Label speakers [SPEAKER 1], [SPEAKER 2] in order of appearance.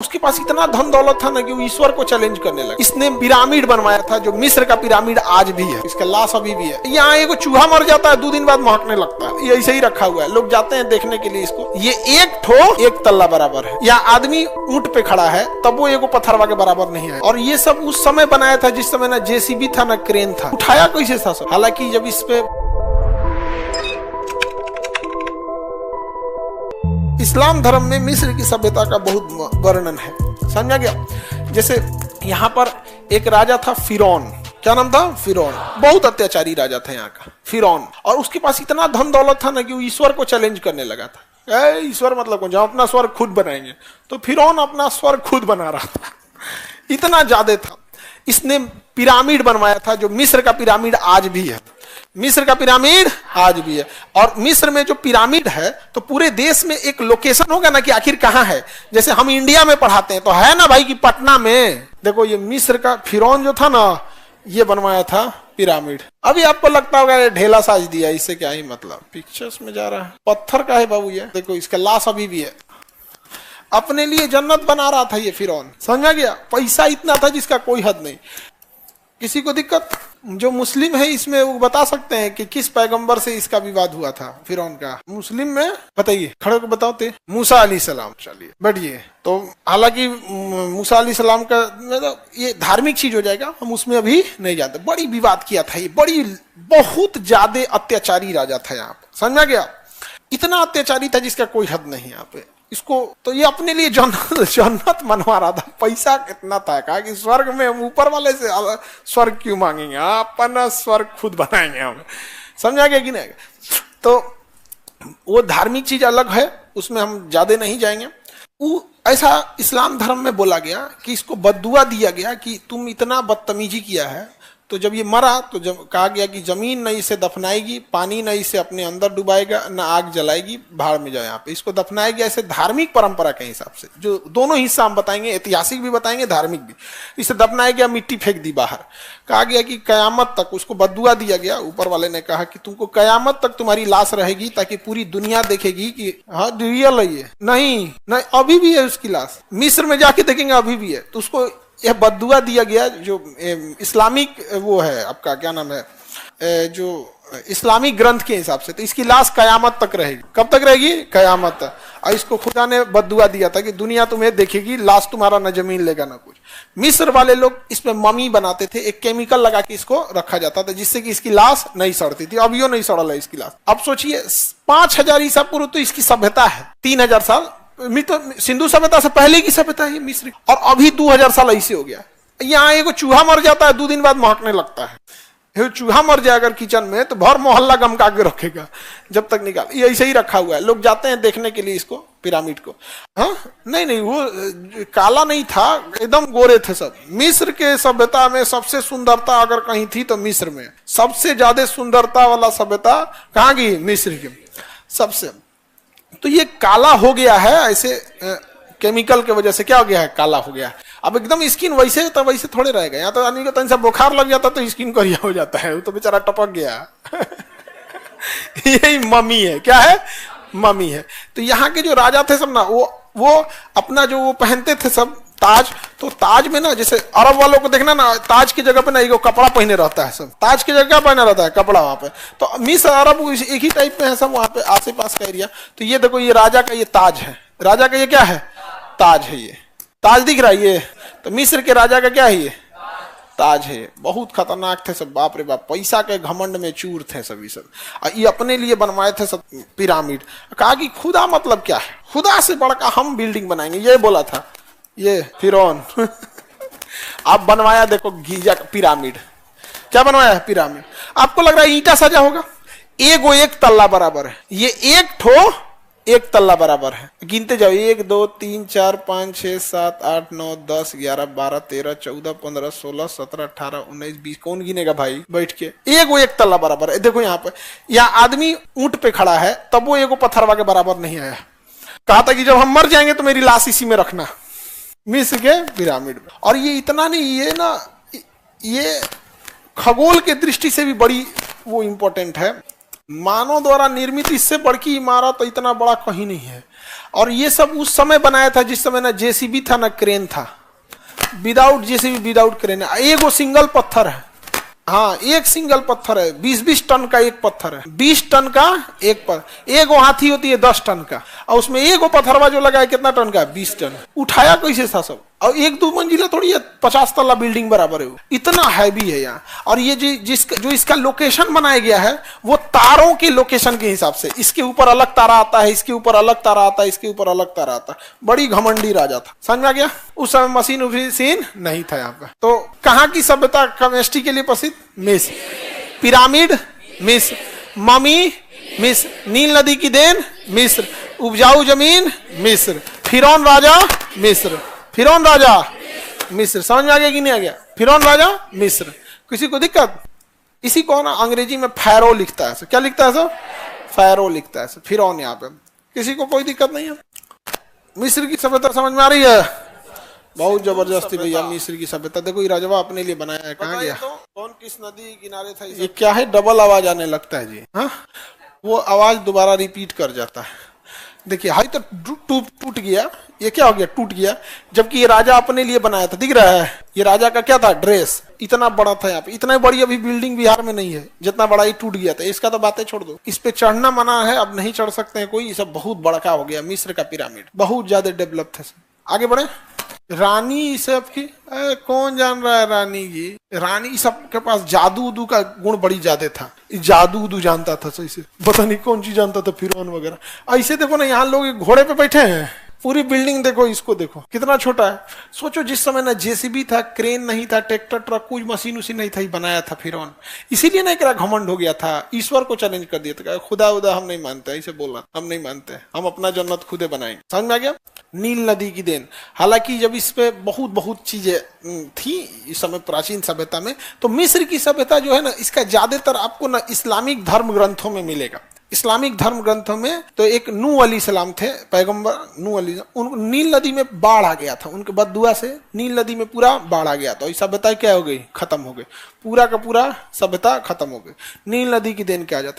[SPEAKER 1] उसके पास इतना धन दौलत था ना कि वो ईश्वर को चैलेंज करने लगा। इसने पिरामिड बनवाया था, जो मिस्र का पिरामिड आज भी है, इसका लाश अभी भी है। यहाँ एगो चूहा मर जाता है, 2 दिन बाद महकने लगता है, ये ऐसे ही रखा हुआ है। लोग जाते हैं देखने के लिए इसको। ये एक तल्ला बराबर है। यहाँ आदमी ऊंट पे खड़ा है, तब वो एगो पत्थरवा के बराबर नहीं है। और ये सब उस समय बनाया था जिस समय ना जेसीबी था ना क्रेन था। उठाया कैसे था सब? हालांकि जब इस पे इस्लाम धर्म में मिस्र की सभ्यता का बहुत वर्णन है, समझा गया। जैसे यहाँ पर एक राजा था फिरौन, क्या नाम था? फिरौन। बहुत अत्याचारी राजा था यहाँ का फिरौन। और उसके पास इतना धन दौलत था ना कि वो ईश्वर को चैलेंज करने लगा था। ईश्वर मतलब कौन? जब अपना स्वर्ग खुद बनाएंगे। तो फिरौन अपना स्वर्ग खुद बना रहा था, इतना ज्यादा था। इसने पिरामिड बनवाया था, जो मिस्र का पिरामिड आज भी है। मिस्र का पिरामिड आज भी है। और मिस्र में जो पिरामिड है तो पूरे देश में एक लोकेशन होगा ना कि आखिर कहाँ है। जैसे हम इंडिया में पढ़ाते हैं तो है ना भाई कि पटना में। देखो ये मिस्र का फिरौन जो था ना, ये बनवाया था पिरामिड। अभी आपको लगता होगा ये ढेला साज दिया, इससे क्या ही मतलब? पिक्चर्स में जा रहा है, पत्थर का है बाबू ये। देखो इसका लाश अभी भी है। अपने लिए जन्नत बना रहा था ये फिरौन, समझा गया। पैसा इतना था जिसका कोई हद नहीं। किसी को दिक्कत? जो मुस्लिम है इसमें वो बता सकते हैं कि किस पैगंबर से इसका विवाद हुआ था फिरौन का? मुस्लिम में बताइए, खड़े को बताओ। मूसा अलैहिस्सलाम। चलिए बैठिए। तो हालांकि मूसा अलैहिस्सलाम का मतलब ये धार्मिक चीज हो जाएगा, हम उसमें अभी नहीं जाते। बड़ी विवाद किया था ये, बहुत ज्यादा अत्याचारी राजा था यहाँ पे, समझा गया। इतना अत्याचारी था जिसका कोई हद नहीं यहाँ पे। इसको तो ये अपने लिए जन्नत मनवा रहा था। पैसा कितना था, कहा कि स्वर्ग में ऊपर वाले से स्वर्ग क्यों मांगेंगे, अपना स्वर्ग खुद बनाएंगे हम, समझा गया कि नहीं? तो वो धार्मिक चीज अलग है, उसमें हम ज्यादा नहीं जाएंगे। वो ऐसा इस्लाम धर्म में बोला गया कि इसको बद्दुआ दिया गया कि तुम इतना बदतमीजी किया है। तो जब ये मरा तो जब कहा गया कि जमीन न इसे दफनाएगी, पानी न इसे अपने अंदर डुबाएगा, न आग जलाएगी, भाड़ में जाए। यहाँ पे इसको दफनाया गया ऐसे धार्मिक परंपरा के हिसाब से, जो दोनों हिस्सा हम बताएंगे, ऐतिहासिक भी बताएंगे, धार्मिक भी। इसे दफनाया गया, मिट्टी फेंक दी बाहर। कहा गया कि कयामत तक उसको बद्दुआ दिया गया। ऊपर वाले ने कहा कि तुमको कयामत तक तुम्हारी लाश रहेगी, ताकि पूरी दुनिया देखेगी कि हाँ रियल है ये। नहीं, अभी भी है उसकी लाश। मिस्र में जाके देखेंगे अभी भी है। तो उसको यह बद्दुआ दिया गया, जो इस्लामिक वो है, आपका क्या नाम है, जो इस्लामिक ग्रंथ के हिसाब से। तो इसकी लाश कयामत तक रहेगी। कब तक रहेगी? कयामत तक। और इसको खुदा ने बद्दुआ दिया था कि दुनिया तुम्हें देखेगी, लाश तुम्हारा न जमीन लेगा ना कुछ। मिस्र वाले लोग इसमें ममी बनाते थे, एक केमिकल लगा के इसको रखा जाता था जिससे कि इसकी लाश नहीं सड़ती थी। अभियो नहीं सड़ल है इसकी लाश। अब सोचिए 5000 ईसा पूर्व तो इसकी सभ्यता है, 3000 साल तो सिंधु सभ्यता से पहले की सभ्यता है मिस्र। और अभी 2000 साल ऐसे हो गया। यहाँ एगो चूहा मर जाता है, 2 दिन बाद महकने लगता है। चूहा मर जाए अगर किचन में तो भर मोहल्ला गमका के रखेगा जब तक निकाल। ये ऐसे ही रखा हुआ है। लोग जाते हैं देखने के लिए इसको, पिरामिड को। हाँ नहीं, वो काला नहीं था, एकदम गोरे थे सब। मिस्र के सभ्यता में सबसे सुंदरता अगर कहीं थी तो मिस्र में। सबसे ज्यादा सुंदरता वाला सभ्यता कहाँ की? मिस्र की सबसे। तो ये काला हो गया है ऐसे केमिकल के वजह से। क्या हो गया है? काला हो गया। अब एकदम स्किन वैसे तो वैसे थोड़े रहेगा। यहाँ तो आदमी को तनिक सा बुखार लग जाता तो स्किन करिया हो जाता है, वो तो बेचारा टपक गया। यही मम्मी है। क्या है? मम्मी है। तो यहाँ के जो राजा थे सब ना, वो अपना जो वो पहनते थे सब ताज। तो ताज में ना, जैसे अरब वालों को देखना ना, ताज की जगह पे ना एक कपड़ा पहने रहता है सब। ताज की जगह पहना रहता है कपड़ा वहां पे। तो मिस्र अरब एक ही टाइप में है सब वहां पे, आसे पास का एरिया। तो ये देखो, ये राजा का ये ताज है। राजा का ये क्या है? ताज है। ये ताज दिख रहा है ये। तो मिस्र के राजा का क्या है? ये ताज है। बहुत खतरनाक थे सब, बाप रे बाप। पैसा के घमंड में चूर थे सभी सब। ये अपने लिए बनवाए थे सब पिरामिड। कहा कि खुदा मतलब क्या है? खुदा से बढ़कर हम बिल्डिंग बनाएंगे, ये बोला था ये फिरौन। आप बनवाया देखो गीजा पिरामिड। क्या बनवाया है? पिरामिड। आपको लग रहा है ईंटा सजा होगा? एक तल्ला बराबर है। ये एक तल्ला बराबर है। गिनते जाओ, 1 2 3 4 5 6 7 8 9 10 11 12 13 14 15 16 17 18 19 20। कौन गिनेगा भाई बैठ के? एक तल्ला बराबर है। देखो यहाँ पे, यहाँ आदमी ऊंट पे खड़ा है, तब वो एगो पत्थरवा के बराबर नहीं आया। कहा था कि जब हम मर जाएंगे तो मेरी लाश इसी में रखना, मिस्र के पिरामिड में। और ये इतना नहीं, ये ना, ये खगोल के दृष्टि से भी बड़ी वो इंपॉर्टेंट है। मानव द्वारा निर्मित इससे बड़ी इमारत तो इतना बड़ा कहीं नहीं है। और ये सब उस समय बनाया था जिस समय ना जेसीबी था ना क्रेन था। विदाउट जेसीबी विदाउट क्रेन एगो सिंगल पत्थर है। हाँ, एक सिंगल पत्थर है, 20-20 टन का एक पत्थर है, 20 टन का एक पत्थर। एगो हाथी होती है 10 टन का, और उसमें एगो पत्थरवा जो लगा है कितना टन का, 20 टन। उठाया कैसे था सब? और 1-2 मंजिला थोड़ी है, 50 तल्ला बिल्डिंग बराबर है, इतना हैवी है यहाँ। और ये जो इसका लोकेशन बनाया गया है वो तारों के लोकेशन के हिसाब से, इसके ऊपर अलग तारा आता है, इसके ऊपर अलग तारा आता है, इसके ऊपर अलग तारा आता है। बड़ी घमंडी राजा था, समझ में आ गया? उस समय मशीन नहीं था यहाँ पे। तो कहाँ की सभ्यता केमिस्ट्री के लिए प्रसिद्ध? मिस्र। पिरामिड मिस्र, ममी मिस्र, नील नदी की देन मिस्र, उपजाऊ जमीन मिस्र, फिरौन राजा मिस्र, फिरौन राजा मिस्र। समझ में आ गया कि नहीं आ गया? फिरौन राजा मिस्र। किसी को दिक्कत? इसी को ना अंग्रेजी में फैरो लिखता है। क्या लिखता है सर? फैरो लिखता है, फिरौन। यहाँ पे किसी को कोई दिक्कत नहीं है? मिस्र की सभ्यता समझ में आ रही है? बहुत जबरदस्ती भैया मिस्र की सभ्यता। देखो ये राजवा अपने लिए बनाया है। कहाँ गया? तो कौन किस नदी किनारे था? ये क्या है? डबल आवाज आने लगता है जी। हाँ, वो आवाज दोबारा रिपीट कर जाता है। देखिए हाई तो टूट गया, ये क्या हो गया? टूट गया। जबकि ये राजा अपने लिए बनाया था। दिख रहा है? ये राजा का क्या था? ड्रेस। इतना बड़ा था यहाँ पे। इतना बड़ी अभी बिल्डिंग बिहार में नहीं है जितना बड़ा ये टूट गया था। इसका तो बातें छोड़ दो, इस पे चढ़ना मना है, अब नहीं चढ़ सकते हैं कोई। ये सब बहुत बड़का हो गया। मिस्र का पिरामिड बहुत ज्यादा डेवलप था। आगे बढ़े। रानी सब की कौन जान रहा है? रानी की, रानी सबके पास जादू उदू का गुण बड़ी ज्यादा था। जादू उदू जानता था सही से, पता नहीं कौन चीज जानता था, फिरौन वगैरह। ऐसे देखो ना, यहाँ लोग घोड़े पे बैठे हैं। पूरी बिल्डिंग देखो, इसको देखो कितना छोटा है। सोचो जिस समय ना जेसीबी था, क्रेन नहीं था, ट्रैक्टर ट्रक कोई मशीन उसी नहीं था, ही बनाया था फिरौन। इसीलिए ना एकरा घमंड हो गया था। ईश्वर को चैलेंज कर दिया था, खुदा उदा हम नहीं मानते, ऐसे बोलना हम नहीं मानते, हम अपना जन्नत खुदे बनाएंगे। समझ में आ गया? नील नदी की देन। हालांकि जब इस पे बहुत चीजें थी इस समय प्राचीन सभ्यता में, तो मिस्र की सभ्यता जो है ना, इसका ज्यादातर आपको ना इस्लामिक धर्म ग्रंथों में मिलेगा। इस्लामिक धर्म ग्रंथों में तो एक नूह अलैहिस्सलाम थे, पैगंबर नूह अलैहिस्सलाम। उनको नील नदी में बाढ़ आ गया था, उनके बददुआ से नील नदी में पूरा बाढ़ आ गया था। सभ्यता क्या हो गई? खत्म हो गई, पूरा का पूरा सभ्यता खत्म हो गई। नील नदी की देन क्या जाता